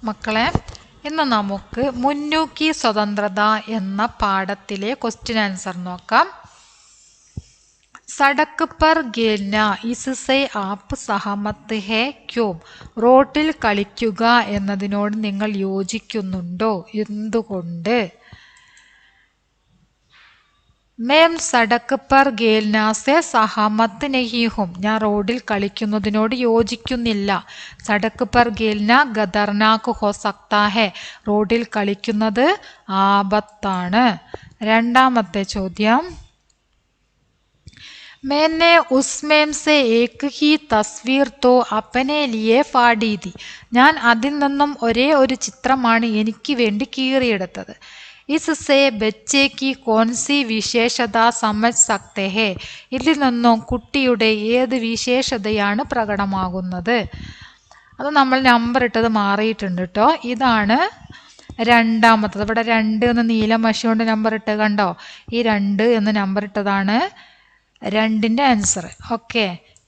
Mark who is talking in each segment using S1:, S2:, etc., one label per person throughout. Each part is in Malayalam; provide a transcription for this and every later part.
S1: മക്കളെ, ഇന്ന് നമുക്ക് മുന്നു കി സ്വതന്ത്രത എന്ന പാഠത്തിലെ ക്വസ്റ്റ്യൻ ആൻസർ നോക്കാം. സടക്ക് പർ ഖേൽന ഇസ്സെ ആപ്പ് സഹമത്ത് ഹേ ക്യോ? റോട്ടിൽ കളിക്കുക എന്നതിനോട് നിങ്ങൾ യോജിക്കുന്നുണ്ടോ? എന്തുകൊണ്ട്? മേം സടക്ക് പർ ഖേൽന സെ സഹമത്ത് നഹീ ഹും. ഞാൻ റോഡിൽ കളിക്കുന്നതിനോട് യോജിക്കുന്നില്ല. സടക്ക് പർ ഖേൽന ഖതർനാക് ഹോ സക്താ ഹെ. റോഡിൽ കളിക്കുന്നത് ആപത്താണ്. രണ്ടാമത്തെ ചോദ്യം, मैंने उसमें से एक ही तस्वीर तो अपने लिए फाड़ी थी. ഞാൻ അതിൽ നിന്നും ഒരേ ഒരു ചിത്രമാണ് എനിക്ക് വേണ്ടി കീറിയെടുത്തത്. इससे बच्चे की कौन सी विशेषता समझ सकते हैं? ഇതിൽ നിന്നും കുട്ടിയുടെ ഏത് വിശേഷതയാണ് പ്രകടമാകുന്നത്? അത് നമ്മൾ നമ്പർ ഇട്ടത് മാറിയിട്ടുണ്ട് കേട്ടോ. ഇതാണ് രണ്ടാമത്തത്. ഇവിടെ 2 എന്ന് നീല മഷി കൊണ്ട് നമ്പർ ഇട്ട് കണ്ടോ? ഈ 2 എന്ന് നമ്പർ ഇട്ടതാണ് 2ന്റെ ആൻസർ. ഓക്കെ,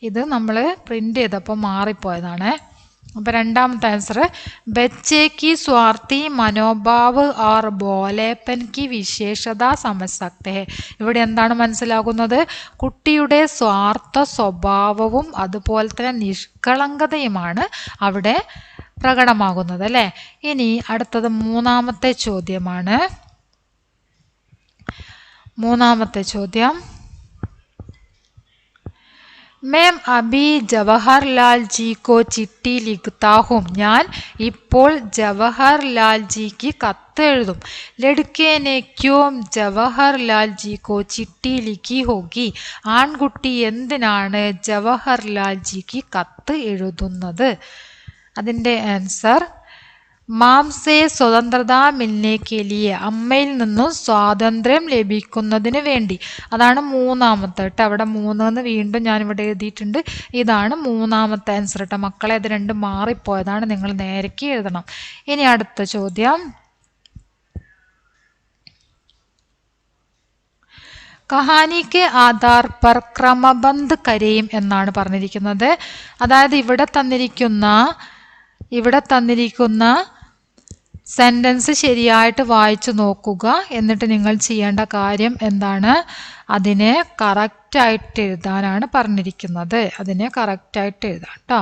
S1: ഇത് നമ്മൾ പ്രിന്റ് ചെയ്തപ്പോൾ മാറിപ്പോയതാണ്. അപ്പോൾ രണ്ടാമത്തെ ആൻസർ, ബच्चे की स्वार्थी മനോഭാവ് और भोलेपन की വിശേഷത समझ सकते हैं. ഇവിടെ എന്താണ് മനസ്സിലാകുന്നത്? കുട്ടിയുടെ സ്വാർത്ഥ സ്വഭാവവും അതുപോലെ തന്നെ നിഷ്കളങ്കതയുമാണ് അവിടെ പ്രകടമാകുന്നത് അല്ലേ. ഇനി അടുത്തത് മൂന്നാമത്തെ ചോദ്യമാണ്. മൂന്നാമത്തെ ചോദ്യം, मैं अभी जवाहरलाल जी को चिट्ठी लिखता हूँ. ഞാൻ ഇപ്പോൾ ജവഹർലാൽ ജിക്ക് കത്ത് എഴുതും. ലഡ്കെ ने क्यों ജവഹർലാൽ ജി को चिट्ठी लिखी होगी? ആൺകുട്ടി എന്തിനാണ് ജവഹർലാൽ ജിക്ക് കത്ത് എഴുതുന്നത്? അതിൻ്റെ ആൻസർ, മാം സേ സ്വതന്ത്രത മിൽനെ കെ ലിയെ. അമ്മയിൽ നിന്നും സ്വാതന്ത്ര്യം ലഭിക്കുന്നതിന് വേണ്ടി. അതാണ് മൂന്നാമത്തെ കേട്ടോ. അവിടെ 3 എന്ന് വീണ്ടും ഞാനിവിടെ എഴുതിയിട്ടുണ്ട്. ഇതാണ് മൂന്നാമത്തെ ആൻസർ കേട്ടോ മക്കളെ. അത് 2 മാറിപ്പോയതാണ്, നിങ്ങൾ നേരേക്ക് എഴുതണം. ഇനി അടുത്ത ചോദ്യം, കഹാനി കെ ആധാർ പർ ക്രമബന്ധ് കരയും എന്നാണ് പറഞ്ഞിരിക്കുന്നത്. അതായത് ഇവിടെ തന്നിരിക്കുന്ന സെൻറ്റൻസ് ശരിയായിട്ട് വായിച്ചു നോക്കുക. എന്നിട്ട് നിങ്ങൾ ചെയ്യേണ്ട കാര്യം എന്താണ്? അതിനെ കറക്റ്റായിട്ട് എഴുതാനാണ് പറഞ്ഞിരിക്കുന്നത്. അതിനെ കറക്റ്റായിട്ട് എഴുതാം കേട്ടോ.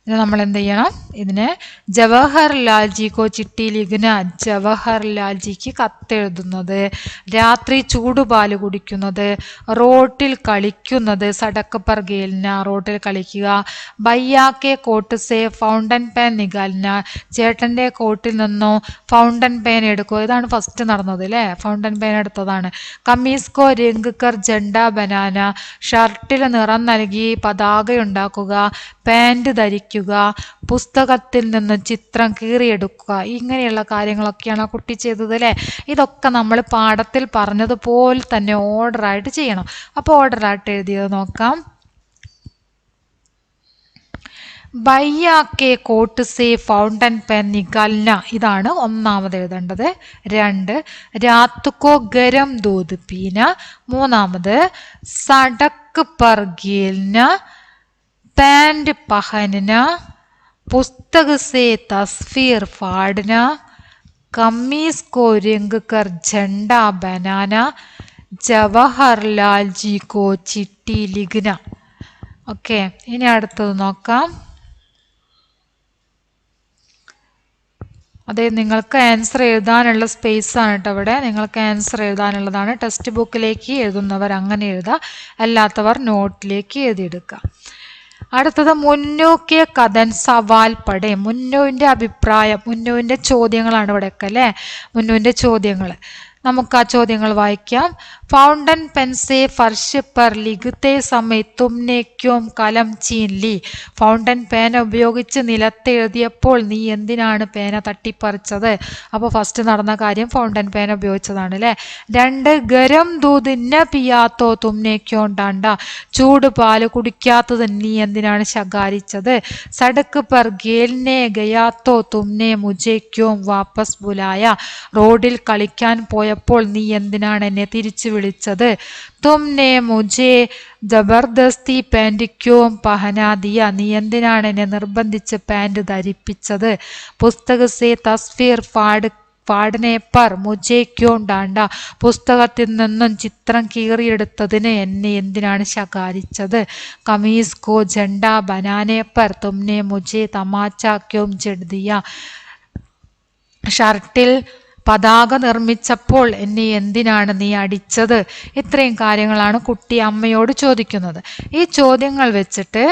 S1: ഇതിന് നമ്മൾ എന്ത് ചെയ്യണം? ഇതിനെ ജവഹർലാൽ ജി കോ ചിട്ടി ലിഖ്ന, ജവഹർലാൽ ജിക്ക് കത്തെഴുതുന്നത്, രാത്രി ചൂടുപാല് കുടിക്കുന്നത്, റോട്ടിൽ കളിക്കുന്നത്, സടക്ക് പർ ഖേൽന റോട്ടിൽ കളിക്കുക, ഭയ്യാക്കെ കോട്ട് സേ ഫൗണ്ടൻ പെൻ നികാൽന, ചേട്ടൻ്റെ കോട്ടിൽ നിന്നോ ഫൗണ്ടൻ പെൻ എടുക്കുക. ഇതാണ് ഫസ്റ്റ് നടന്നത് അല്ലേ, ഫൗണ്ടൻ പെൻ എടുത്തതാണ്. കമീസ് കോ രംഗ് കർ ജണ്ട ബനാന, ഷർട്ടിൽ നിറം നൽകി പതാക ഉണ്ടാക്കുക, പാൻറ് ധരിക്കുക, പുസ്തകത്തിൽ നിന്ന് ചിത്രം കീറിയെടുക്കുക. ഇങ്ങനെയുള്ള കാര്യങ്ങളൊക്കെയാണ് ആ കുട്ടി ചെയ്തത് അല്ലേ. ഇതൊക്കെ നമ്മൾ പാഠത്തിൽ പറഞ്ഞതുപോലെ തന്നെ ഓർഡറായിട്ട് ചെയ്യണം. അപ്പോൾ ഓർഡറായിട്ട് എഴുതിയത് നോക്കാം. ഭയ്യാക്കെ കോട്ട് സേ ഫൗണ്ടൻ പെൻ നികാൽന, ഇതാണ് ഒന്നാമത് എഴുതേണ്ടത്. 2, രാത് കോ ഗരം ദൂത് പീന. മൂന്നാമത്, സടക്ക് പർ ഖേൽന, पैंट पहनना, पुस्तक से तस्वीर फाड़ना, कमीज को रंग कर झंडा बनाना, जवाहरलाल जी को चिट्ठी लिखना. ഓക്കെ, ഇനി അടുത്തത് നോക്കാം. അതെ, നിങ്ങൾക്ക് ആൻസർ എഴുതാനുള്ള സ്പേസ് ആണ് കേട്ടോ ഇവിടെ. നിങ്ങൾക്ക് ആൻസർ എഴുതാനുള്ളതാണ്. ടെക്സ്റ്റ് ബുക്കിലേക്ക് എഴുതുന്നവർ അങ്ങനെ എഴുതുക, അല്ലാത്തവർ നോട്ടിലേക്ക് എഴുതിയെടുക്കുക. അടുത്തത്, മുന്നു കെ കഥൻ സവാൽ പടേ. മുന്നുവിൻ്റെ അഭിപ്രായം, മുന്നുവിൻ്റെ ചോദ്യങ്ങളാണ് ഇവിടെയൊക്കെ അല്ലേ, മുന്നുവിൻ്റെ ചോദ്യങ്ങൾ. നമുക്ക് ആ ചോദ്യങ്ങൾ വായിക്കാം. ഫൗണ്ടൻ പെൻ സേ ഫർഷ് പർ ലിഖ്തേ സമയ തുമ്നെ ക്യോം കലം ചീൻ ലി. ഫൗണ്ടൻ പേന ഉപയോഗിച്ച് നിലത്ത് എഴുതിയപ്പോൾ നീ എന്തിനാണ് പേന തട്ടിപ്പറിച്ചത്? അപ്പോൾ ഫസ്റ്റ് നടന്ന കാര്യം ഫൗണ്ടൻ പേന ഉപയോഗിച്ചതാണ് അല്ലേ. 2, ഗരം ദൂത് ന പിയാത്തോ തുമ്നെ ക്യോം ഡാണ്ട. ചൂട് പാല് കുടിക്കാത്തത് നീ എന്തിനാണ് ശകാരിച്ചത്? സടക്ക് പർ ഖേൽനെ ഗയാത്തോ തുമ്നെ മുജെ ക്യോം വാപ്പസ് ബുലായ. റോഡിൽ കളിക്കാൻ പോയ പോയപ്പോൾ നീ എന്തിനാണ് എന്നെ തിരിച്ചു വിളിച്ചത്? തുംനെ മുझे ജബർദസ്തി പാന്റ് ക്യോം പഹനാ ദിയ, നീ എന്തിനാണ് എന്നെ നിർബന്ധിച്ച് പാന്റ് ധരിപ്പിച്ചത്? പുസ്തക സേ തസ്വീർ ഫാഡ്നെ പർ മുझे ക്യോം ഡാണ്ട, പുസ്തകത്തിൽ നിന്നും ചിത്രം കീറിയെടുത്തതിന് എന്നെ എന്തിനാണ് ശകാരിച്ചത്? കമീസ് കോ झंडा बनाने पर तुमने मुझे तमाचा क्यों जड़ दिया, ഷർട്ടിൽ പതാക നിർമ്മിച്ചപ്പോൾ എന്നെ എന്തിനാണ് നീ അടിച്ചത്? ഇത്രയും കാര്യങ്ങളാണ് കുട്ടി അമ്മയോട് ചോദിക്കുന്നത്. ഈ ചോദ്യങ്ങൾ വെച്ചിട്ട്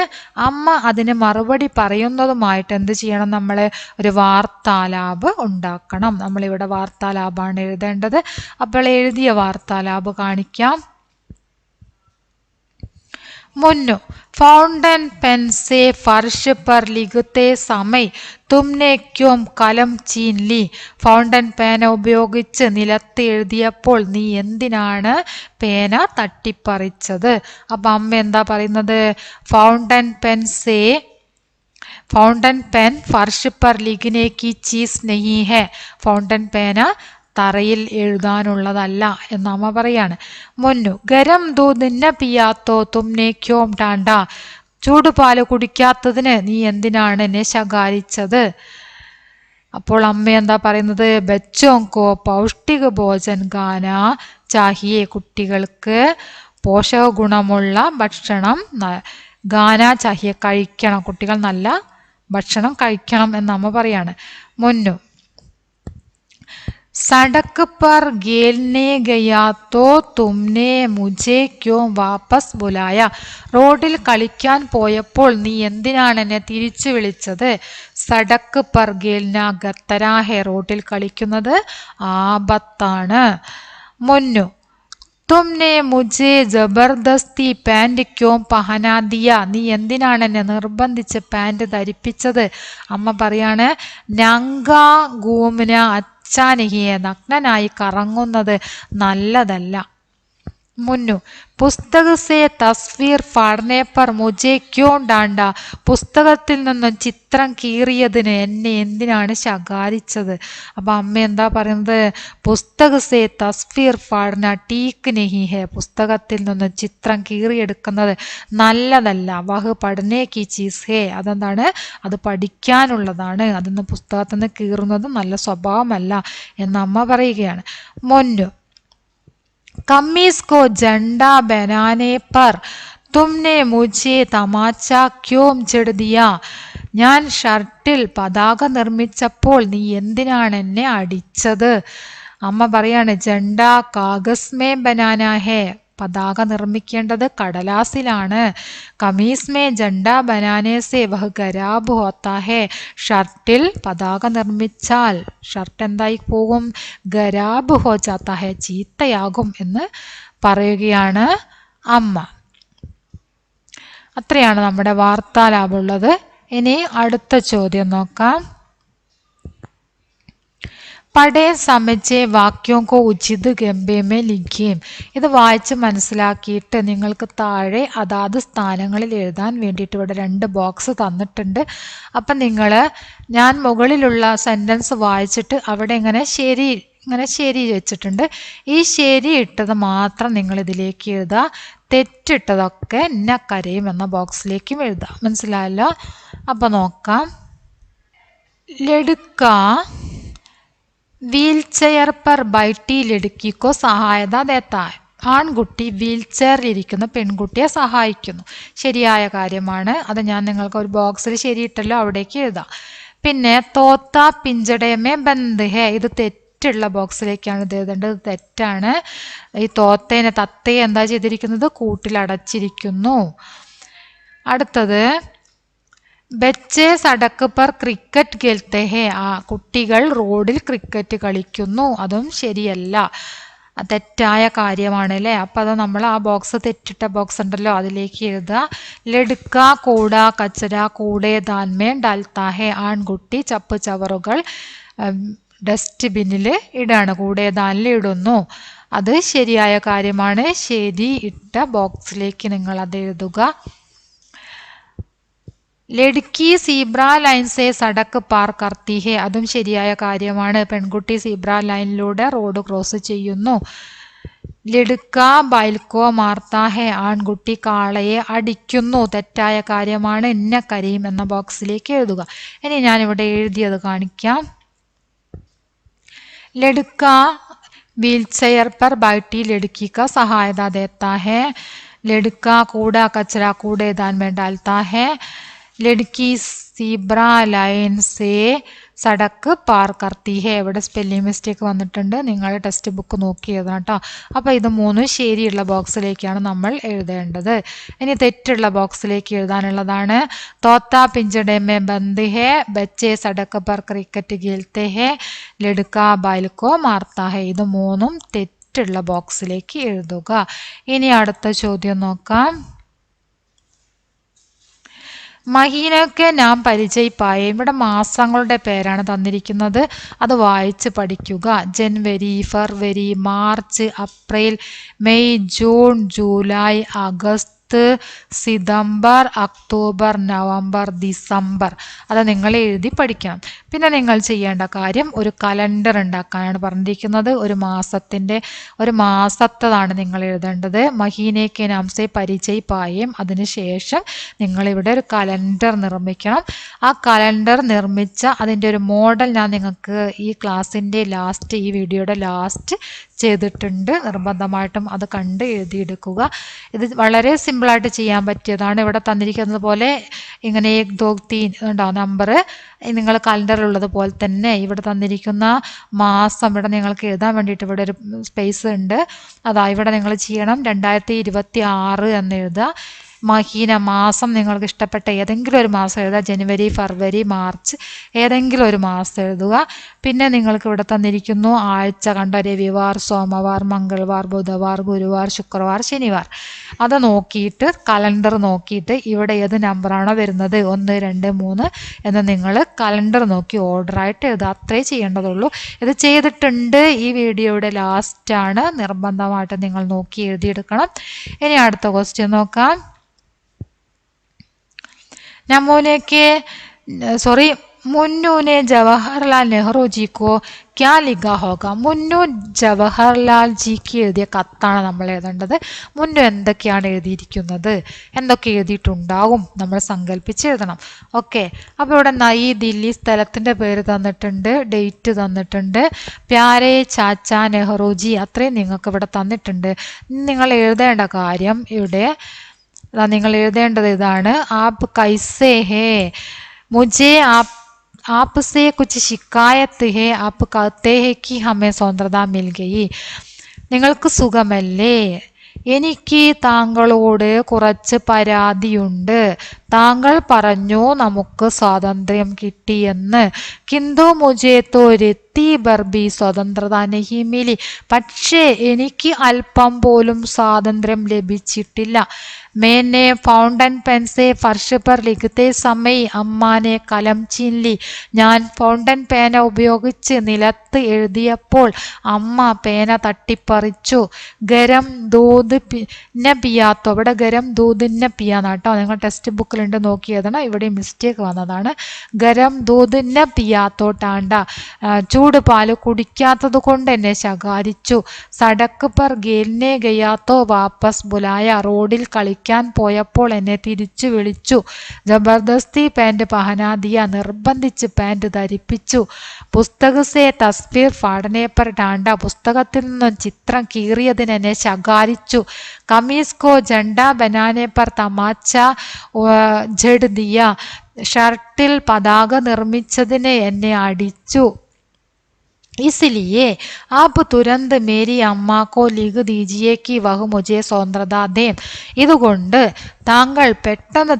S1: അമ്മ അതിന് മറുപടി പറയുന്നതുമായിട്ട് എന്ത് ചെയ്യണം? നമ്മൾ ഒരു വാർത്താലാപ് ഉണ്ടാക്കണം. നമ്മളിവിടെ വാർത്താലാപാണ് എഴുതേണ്ടത്. അപ്പോൾ എഴുതിയ വാർത്താലാപ് കാണിക്കാം. मुन्नू, फाउंटेन पेन से फर्श पर लिखते समय तुमने क्यों कलम छीन ली, ഫൗണ്ടൻ പേന ഉപയോഗിച്ച് നിലത്ത് എഴുതിയപ്പോൾ നീ എന്തിനാണ് പേന തട്ടിപ്പറിച്ചത്? അപ്പം അമ്മ എന്താ പറയുന്നത്? ഫൗണ്ടൻ पेन फर्श पर लिखने की चीज नहीं है, ഫൗണ്ടൻ പേന തറയിൽ എഴുതാനുള്ളതല്ല എന്ന് അമ്മ പറയാണ്. മുന്നു, ഗരം ദൂദ് ന പിയാത്തോ തുംനെ ക്യോം ഡാണ്ട, ചൂടുപാല് കുടിക്കാത്തതിന് നീ എന്തിനാണ് എന്നെ ശകാരിച്ചത്? അപ്പോൾ അമ്മ എന്താ പറയുന്നത്? ബച്ചോങ്കോ പൗഷ്ടിക ഭോജൻ ഗാന ചാഹിയെ, കുട്ടികൾക്ക് പോഷക ഗുണമുള്ള ഭക്ഷണം ഗാന ചാഹിയെ, കഴിക്കണം, കുട്ടികൾ നല്ല ഭക്ഷണം കഴിക്കണം എന്ന് അമ്മ പറയാണ്. മുന്നു, सड़क पर खेलने गया तो तुमने मुझे क्यों वापस बुलाया, റോഡിൽ കളിക്കാൻ പോയപ്പോൾ നീ എന്തിനാണ് എന്നെ തിരിച്ചു വിളിച്ചത്? സടക്ക് പർ ഖേൽന ഖത്തരാ ഹെ, റോഡിൽ കളിക്കുന്നത് ആപത്താണ്. മുന്നു, തുംനെ മുझे ജബർദസ്തി പാന്റ് ക്യോം പഹനാ ദിയ, നീ എന്തിനാണ് എന്നെ നിർബന്ധിച്ച് പാന്റ് ധരിപ്പിച്ചത്? അമ്മ പറയാണ്, നംഗാ ഘൂംന അച്ചാനിഹിയെ, നഗ്നനായി കറങ്ങുന്നത് നല്ലതല്ല. മുന്നു, പുസ്തക സേ തസ്വീർ ഫാഡ്നെ പർ മുझे ക്യോം ഡാണ്ട, പുസ്തകത്തിൽ നിന്നും ചിത്രം കീറിയതിന് എന്നെ എന്തിനാണ് ശകാരിച്ചത്? അപ്പം അമ്മ എന്താ പറയുന്നത്? പുസ്തക സേ തസ്വീർ ഫാഡ്ന ടീക്ക് നഹി ഹെ, പുസ്തകത്തിൽ നിന്നും ചിത്രം കീറിയെടുക്കുന്നത് നല്ലതല്ല. വഹ് പഠനേ കി ചീസ് ഹേ, അതെന്താണ്? അത് പഠിക്കാനുള്ളതാണ്. അതിന്ന് പുസ്തകത്തിൽ നിന്ന് കീറുന്നത് നല്ല സ്വഭാവമല്ല എന്ന് അമ്മ പറയുകയാണ്. മുന്നു, कमीज को झंडा बनाने पर तुमने मुझे तमाचा क्यों जड़ दिया, ഞാൻ ഷർട്ടിൽ പതാക നിർമ്മിച്ചപ്പോൾ നീ എന്തിനാണ് എന്നെ അടിച്ചത്? അമ്മ പറയാണ്, ജണ്ട കാഗസ് മേ ബനാന ഹേ, പതാക നിർമ്മിക്കേണ്ടത് കടലാസിലാണ്. കമീസ് മേ ജണ്ട ബനാനെ സേ വഹ് ഖരാബ് ഹോത്താ ഹേ, ഷർട്ടിൽ പതാക നിർമ്മിച്ചാൽ ഷർട്ട് എന്തായി പോകും? ഖരാബ് ഹോ ജാത്താ ഹേ, ചീത്തയാകും എന്ന് പറയുകയാണ് അമ്മ. അത്രയാണ് നമ്മുടെ വാർത്താലാപുള്ളത്. ഇനി അടുത്ത ചോദ്യം നോക്കാം. പഠേ സമജെ വാക്യോം കോ ഉചിത് ഗംഭേ മേ ലിഖിയേം, ഇത് വായിച്ച് മനസ്സിലാക്കിയിട്ട് നിങ്ങൾക്ക് താഴെ അതാത് സ്ഥാനങ്ങളിൽ എഴുതാൻ വേണ്ടിയിട്ട് ഇവിടെ 2 ബോക്സ് തന്നിട്ടുണ്ട്. അപ്പം ഞാൻ മുകളിലുള്ള സെൻറ്റൻസ് വായിച്ചിട്ട് അവിടെ ഇങ്ങനെ ശരി വെച്ചിട്ടുണ്ട്. ഈ ശരി ഇട്ടത് മാത്രം നിങ്ങൾ ഇതിലേക്ക് എഴുതുക. തെറ്റിട്ടതൊക്കെ എന്ന കരയും എന്ന ബോക്സിലേക്കും എഴുതാം. മനസ്സിലായല്ലോ? അപ്പം നോക്കാം. ലഡുക്ക വീൽ ചെയർ പർ ബൈട്ടി ലടുക്കിക്കോ സഹായത ദേത്താ, ആൺകുട്ടി വീൽ ചെയറിലിരിക്കുന്ന പെൺകുട്ടിയെ സഹായിക്കുന്നു. ശരിയായ കാര്യമാണ്. അത് ഞാൻ നിങ്ങൾക്ക് ഒരു ബോക്സിൽ ശരിയിട്ടല്ലോ, അവിടേക്ക് എഴുതാം. പിന്നെ തോത്ത പിഞ്ചടയമേ ബന്ദ് ഹേ, ഇത് തെറ്റുള്ള ബോക്സിലേക്കാണ് ഇത് എഴുതേണ്ടത്. തെറ്റാണ്. ഈ തത്തയെ എന്താ ചെയ്തിരിക്കുന്നത്? കൂട്ടിലടച്ചിരിക്കുന്നു. അടുത്തത് ബച്ചെ സടക്ക് പർ ക്രിക്കറ്റ് ഖേൽത്തെ ഹേ, കുട്ടികൾ റോഡിൽ ക്രിക്കറ്റ് കളിക്കുന്നു. അതും ശരിയല്ല, തെറ്റായ കാര്യമാണ് അല്ലേ? അപ്പം അത് നമ്മൾ ആ ബോക്സ്, തെറ്റിട്ട ബോക്സ് ഉണ്ടല്ലോ, അതിലേക്ക് എഴുതുക. ലഡുക്ക കൂട കച്ചര കൂടെ ദാൻമേ ഡാൽത്താ ഹേ, ആൺകുട്ടി ചപ്പ് ചവറുകൾ ഡസ്റ്റ്ബിന്നിൽ ഇടാണ്, കൂടെ ദാനിൽ ഇടുന്നു. അത് ശരിയായ കാര്യമാണ്. ശരി ഇട്ട ബോക്സിലേക്ക് നിങ്ങൾ അത് എഴുതുക. Ladki zebra line say Sadak പാർ കർത്തി ഹെ, അതും ശരിയായ കാര്യമാണ്. പെൺകുട്ടി സീബ്ര ലൈനിലൂടെ റോഡ് ക്രോസ് ചെയ്യുന്നു. ലഡ്ക ബൈൽക്കോ മാർത്താ ഹെ, ആൺകുട്ടി കാളയെ അടിക്കുന്നു. തെറ്റായ കാര്യമാണ്. എന്നെ കരീം എന്ന ബോക്സിലേക്ക് എഴുതുക. ഇനി ഞാനിവിടെ എഴുതിയത് കാണിക്കാം. ലഡ്ക व्हील चेयर पर बैठी लड़की का सहायता देता है. लड़का कूड़ा कचरा कूड़ेदान में डालता है. लड़की സീബ്ര ലൈൻ സേ സടക്ക് പാർ കർത്തി ഹെ. ഇവിടെ സ്പെല്ലിംഗ് മിസ്റ്റേക്ക് വന്നിട്ടുണ്ട്. നിങ്ങൾ ടെക്സ്റ്റ് ബുക്ക് നോക്കി എഴുതണം കേട്ടോ. അപ്പോൾ ഇത് മൂന്നും ശരിയുള്ള ബോക്സിലേക്കാണ് നമ്മൾ എഴുതേണ്ടത്. ഇനി തെറ്റുള്ള ബോക്സിലേക്ക് എഴുതാനുള്ളതാണ്. തോത്ത പിഞ്ചഡെ മേ ബന്ദ് ഹെ, ബച്ചെ സടക്ക് പർ ക്രിക്കറ്റ് ഖേൽത്തെ ഹെ, ലഡ്ക ബൈൽക്കോ മാർത്താ ഹെ. ഇത് മൂന്നും തെറ്റുള്ള ബോക്സിലേക്ക് എഴുതുക. ഇനി അടുത്ത ചോദ്യം നോക്കാം. മഹീനൊക്കെ നാം പരിചയപ്പായ, ഇവിടെ മാസങ്ങളുടെ പേരാണ് തന്നിരിക്കുന്നത്. അത് വായിച്ച് പഠിക്കുക. ജനുവരി, ഫെബ്രുവരി, മാർച്ച്, ഏപ്രിൽ, മെയ്, ജൂൺ, ജൂലൈ, ആഗസ്റ്റ്, സിതംബർ, ഒക്ടോബർ, നവംബർ, ഡിസംബർ. അത് നിങ്ങൾ എഴുതി പഠിക്കണം. പിന്നെ നിങ്ങൾ ചെയ്യേണ്ട കാര്യം ഒരു കലണ്ടർ ഉണ്ടാക്കാനാണ് പറഞ്ഞിരിക്കുന്നത്. ഒരു മാസത്തതാണ് നിങ്ങൾ എഴുതേണ്ടത്. മഹീനേക്ക് നാംസെ പരിചയ് പായേം. അതിനുശേഷം നിങ്ങളിവിടെ ഒരു കലണ്ടർ നിർമ്മിക്കണം. ആ കലണ്ടർ നിർമ്മിച്ച അതിൻ്റെ ഒരു മോഡൽ ഞാൻ നിങ്ങൾക്ക് ഈ ക്ലാസ്സിൻ്റെ ലാസ്റ്റ്, ഈ വീഡിയോയുടെ ലാസ്റ്റ് ചെയ്തിട്ടുണ്ട്. നിർബന്ധമായിട്ടും അത് കണ്ട് എഴുതിയെടുക്കുക. ഇത് വളരെ സിമ്പിളായിട്ട് ചെയ്യാൻ പറ്റിയതാണ്. ഇവിടെ തന്നിരിക്കുന്നത് പോലെ ഇങ്ങനെ 1 2 3 ഉണ്ടാവും നമ്പർ. നിങ്ങൾ കലണ്ടറിലുള്ളത് പോലെ തന്നെ ഇവിടെ തന്നിരിക്കുന്ന മാസം ഇവിടെ നിങ്ങൾക്ക് എഴുതാൻ വേണ്ടിയിട്ട് ഇവിടെ ഒരു സ്പേസ് ഉണ്ട്. അതാ ഇവിടെ നിങ്ങൾ ചെയ്യണം 2026 എന്ന് എഴുതുക. മഹീന മാസം നിങ്ങൾക്ക് ഇഷ്ടപ്പെട്ട ഏതെങ്കിലും ഒരു മാസം എഴുതുക. ജനുവരി, ഫെബ്രുവരി, മാർച്ച് ഏതെങ്കിലും ഒരു മാസം എഴുതുക. പിന്നെ നിങ്ങൾക്ക് ഇവിടെ തന്നിരിക്കുന്നു ആഴ്ച കണ്ട രവിവാർ, സോമവാർ, മംഗൾവാർ, ബുധവാർ, ഗുരുവാർ, ശുക്രവാർ, ശനിവാർ. അത് നോക്കിയിട്ട് കലണ്ടർ നോക്കിയിട്ട് ഇവിടെ ഏത് നമ്പറാണോ വരുന്നത് 1 2 3 എന്ന് നിങ്ങൾ കലണ്ടർ നോക്കി ഓർഡറായിട്ട് എഴുതുക. അത്രേ ചെയ്യേണ്ടതുള്ളൂ. ഇത് ചെയ്തിട്ടുണ്ട്. ഈ വീഡിയോയുടെ ലാസ്റ്റാണ്. നിർബന്ധമായിട്ട് നിങ്ങൾ നോക്കി എഴുതിയെടുക്കണം. ഇനി അടുത്ത ക്വസ്റ്റ്യൻ നോക്കാം. मुन्नू ने जवाहरलाल नेहरू जी को क्या लिखा होगा? മുന്നു ജവഹർലാൽ ജിക്ക് എഴുതിയ കത്താണ് നമ്മൾ എഴുതേണ്ടത്. മുന്നു എന്തൊക്കെയാണ് എഴുതിയിരിക്കുന്നത്, എന്തൊക്കെ എഴുതിയിട്ടുണ്ടാവും നമ്മൾ സങ്കല്പിച്ച് എഴുതണം. ഓക്കെ. അപ്പോൾ ഇവിടെ നയി ദില്ലി സ്ഥലത്തിൻ്റെ പേര് തന്നിട്ടുണ്ട്, ഡേറ്റ് തന്നിട്ടുണ്ട്. പ്യാരെ ചാച്ച നെഹ്റുജി അത്രയും നിങ്ങൾക്ക് ഇവിടെ തന്നിട്ടുണ്ട്. നിങ്ങൾ എഴുതേണ്ട കാര്യം ഇവിടെ നിങ്ങൾ എഴുതേണ്ടത് ഇതാണ്. ആപ്പ് കൈസേ ഹേ, മുझे आपसे कुछ शिकायत है, आप कहते हैं कि हमें സ്വതന്ത്രത मिल गई. നിങ്ങൾക്ക് സുഖമല്ലേ? എനിക്ക് താങ്കളോട് കുറച്ച് പരാതിയുണ്ട്. താങ്കൾ പറഞ്ഞു നമുക്ക് സ്വാതന്ത്ര്യം കിട്ടിയെന്ന്. കിന്തു മുझे तो രത്തി ബർബി സ്വതന്ത്രത നഹി മിലി. പക്ഷേ എനിക്ക് അല്പം പോലും സ്വാതന്ത്ര്യം ലഭിച്ചിട്ടില്ല. मैंने फाउंटेन पेन से फर्श पर लिखते समय अम्मा ने कलम छीन ली. ഞാൻ ഫൗണ്ടൻ പേന ഉപയോഗിച്ച് നിലത്ത് എഴുതിയപ്പോൾ അമ്മ പേന തട്ടിപ്പറിച്ചു. ഗരം ദൂത് പിന്നെ പിയാത്തോ, ഇവിടെ ഗരം ദൂതിന്നെ പിയാന്നാട്ടോ. നിങ്ങൾ ടെക്സ്റ്റ് ബുക്കിലുണ്ട്, നോക്കി എഴുതണം. ഇവിടെ മിസ്റ്റേക്ക് വന്നതാണ്. ഗരം ദൂതിന്നെ പിയാത്തോ ടാണ്ട, ചൂട് പാല് കുടിക്കാത്തത് കൊണ്ട് എന്നെ ശകാരിച്ചു. സടക്ക് പർ ഗേൽനെ ഗയാത്തോ വാപ്പസ് ബുലായ, റോഡിൽ കളിക്കാൻ പോയപ്പോൾ എന്നെ തിരിച്ചു വിളിച്ചു. ജബർദസ്തി പാൻറ് പഹനാദിയ, നിർബന്ധിച്ച് പാൻറ് ധരിപ്പിച്ചു. പുസ്തക സേ തസ്ബീർ ഫാടനെ പർ ടാണ്ട, പുസ്തകത്തിൽ നിന്നും ചിത്രം കീറിയതിന് എന്നെ ശകാരിച്ചു. കമീസ് കോ ജണ്ട ബനാനെ പർ തമാച്ച ജഡ് ദിയ, ഷർട്ടിൽ പതാക നിർമ്മിച്ചതിന് എന്നെ അടിച്ചു. इसलिए आप तुरंत मेरी अम्मा को लिख दीजिए कि वह मुझे സ്വതന്ത്രത दे. ഇതുകൊണ്ട് താങ്കൾ പെട്ടെന്ന്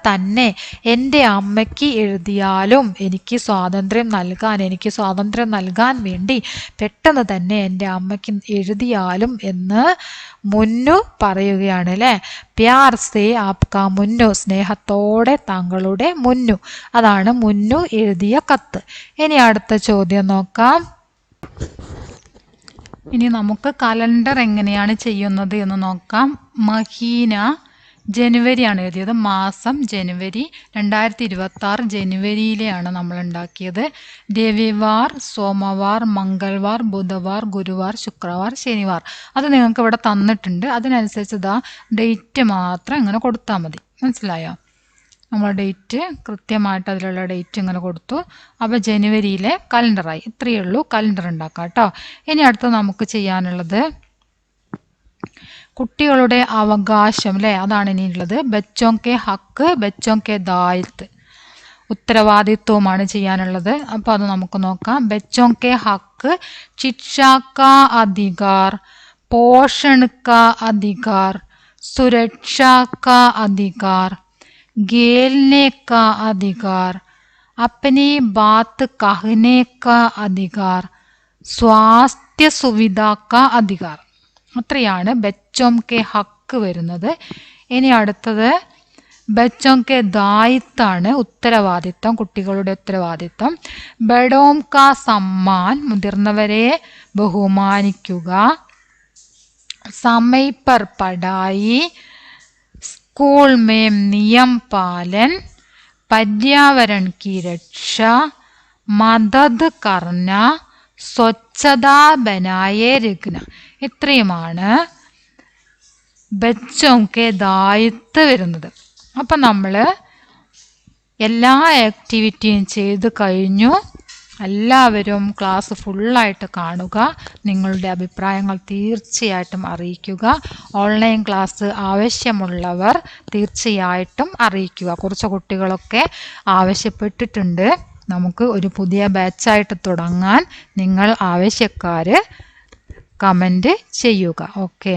S1: തന്നെ എൻ്റെ അമ്മയ്ക്ക് എഴുതിയാലും എനിക്ക് സ്വാതന്ത്ര്യം നൽകാൻ വേണ്ടി പെട്ടെന്ന് തന്നെ എൻ്റെ അമ്മയ്ക്ക് എഴുതിയാലും എന്ന് മുന്നു പറയുകയാണ് അല്ലേ. പ്യാർ സേ ആപ്കാ മുന്നു, സ്നേഹത്തോടെ താങ്കളുടെ മുന്നു. അതാണ് മുന്നു എഴുതിയ കത്ത്. ഇനി അടുത്ത ചോദ്യം നോക്കാം. ഇനി നമുക്ക് കലണ്ടർ എങ്ങനെയാണ് ചെയ്യുന്നത് എന്ന് നോക്കാം. മഹീന ജനുവരിയാണ് എഴുതിയത്. മാസം ജനുവരി 2026 ജനുവരിയിലെയാണ് നമ്മൾ ഉണ്ടാക്കിയത്. രവിവാർ, സോമവാർ, മംഗൾവാർ, ബുധവാർ, ഗുരുവാർ, ശുക്രവാർ, ശനിവാർ അത് നിങ്ങൾക്ക് ഇവിടെ തന്നിട്ടുണ്ട്. അതിനനുസരിച്ച് ഇതാ ഡേറ്റ് മാത്രം ഇങ്ങനെ കൊടുത്താൽ മതി. മനസ്സിലായോ? നമ്മൾ ഡേറ്റ് കൃത്യമായിട്ട് അതിലുള്ള ഡേറ്റ് ഇങ്ങനെ കൊടുത്തു. അപ്പോൾ ജനുവരിയിലെ കലണ്ടറായി. ഇത്രയേ ഉള്ളൂ കലണ്ടർ ഉണ്ടാക്കാം കേട്ടോ. ഇനി അടുത്ത് നമുക്ക് ചെയ്യാനുള്ളത് കുട്ടികളുടെ അവകാശം അല്ലേ, അതാണ് ഇനിയുള്ളത്. ബച്ചോं के ഹക്ക്, ബച്ചോं के ദായിത്വ്, ഉത്തരവാദിത്വമാണ് ചെയ്യാനുള്ളത്. അപ്പോൾ അത് നമുക്ക് നോക്കാം. ബച്ചോं के ഹക്ക്, शिक्षा का अधिकार, पोषण का अधिकार, सुरक्षा का अधिकार, खेलने का अधिकार, अपनी बात कहने का अधिकार, स्वास्थ्य सुविधा का अधिकार. അത്രയാണ് ബച്ചോं के ഹക്ക് വരുന്നത്. ഇനി അടുത്തത് ബച്ചോं के ദായിത്വാണ്, ഉത്തരവാദിത്വം, കുട്ടികളുടെ ഉത്തരവാദിത്വം. ബഡോം കാ സമ്മാൻ, മുതിർന്നവരെ ബഹുമാനിക്കുക. സമയ പർ പഠായി, स्कूल में नियम पालन, पर्यावरण की रक्षा, मदद करना, स्वच्छता बनाए रखना. ഇത്രയുമാണ് ബച്ചോं के ദായിത്വം വരുന്നത്. അപ്പം നമ്മൾ എല്ലാ ആക്ടിവിറ്റിയും ചെയ്ത് കഴിഞ്ഞു. എല്ലാവരും ക്ലാസ് ഫുള്ളായിട്ട് കാണുക. നിങ്ങളുടെ അഭിപ്രായങ്ങൾ തീർച്ചയായിട്ടും അറിയിക്കുക. ഓൺലൈൻ ക്ലാസ് ആവശ്യമുള്ളവർ തീർച്ചയായിട്ടും അറിയിക്കുക. കുറച്ച് കുട്ടികളൊക്കെ ആവശ്യപ്പെട്ടിട്ടുണ്ട് നമുക്ക് ഒരു പുതിയ ബാച്ചായിട്ട് തുടങ്ങാൻ. നിങ്ങൾ ആവശ്യക്കാർ കമൻറ്റ് ചെയ്യുക. ഓക്കെ.